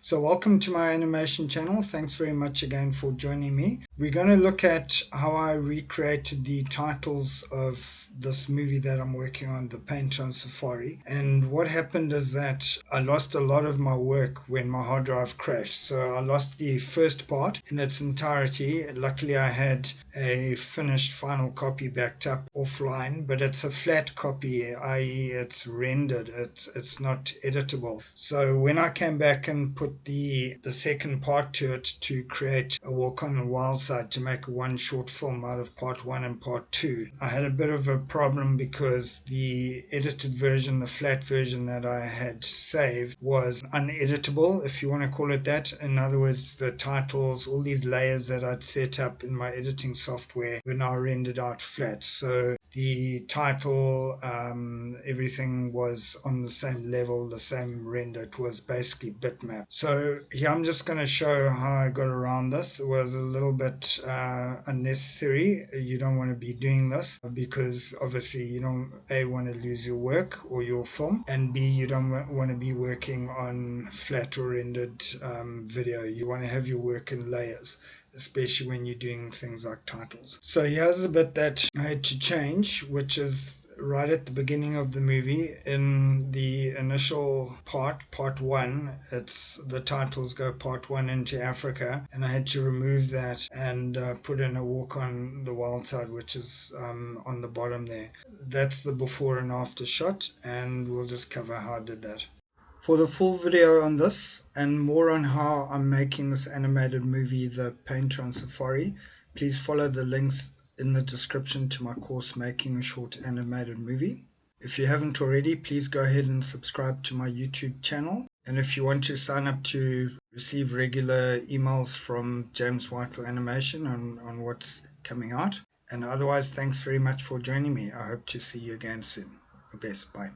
So welcome to my animation channel. Thanks very much again for joining me. We're going to look at how I recreated the titles of this movie that I'm working on, The Paint on Safari. And what happened is that I lost a lot of my work when my hard drive crashed. So I lost the first part in its entirety. Luckily I had a finished final copy backed up offline, but it's a flat copy, i.e. it's rendered, it's not editable. So when I came back and put the second part to it to create a walk on the wild side, to make one short film out of part one and part two, I had a bit of a problem because the edited version, the flat version that I had saved, was uneditable, if you want to call it that. In other words, the titles, all these layers that I'd set up in my editing software were now rendered out flat. So the title, everything was on the same level, the same render. It was basically bitmap. So here I'm just going to show how I got around this. It was a little bit unnecessary. You don't want to be doing this because obviously you don't want to lose your work or your film, and B, you don't want to be working on flat or rendered video. You want to have your work in layers, especially when you're doing things like titles. So here's a bit that I had to change, which is right at the beginning of the movie. In the initial part one, it's the titles go part one into Africa, and I had to remove that and put in a walk on the wild side, which is on the bottom there. That's the before and after shot, and we'll just cover how I did that. For the full video on this and more on how I'm making this animated movie, The Painter on Safari, please follow the links in the description to my course, Making a Short Animated Movie. If you haven't already, please go ahead and subscribe to my YouTube channel. And if you want to sign up to receive regular emails from James Whitehall Animation on what's coming out. And otherwise, thanks very much for joining me. I hope to see you again soon. All the best. Bye.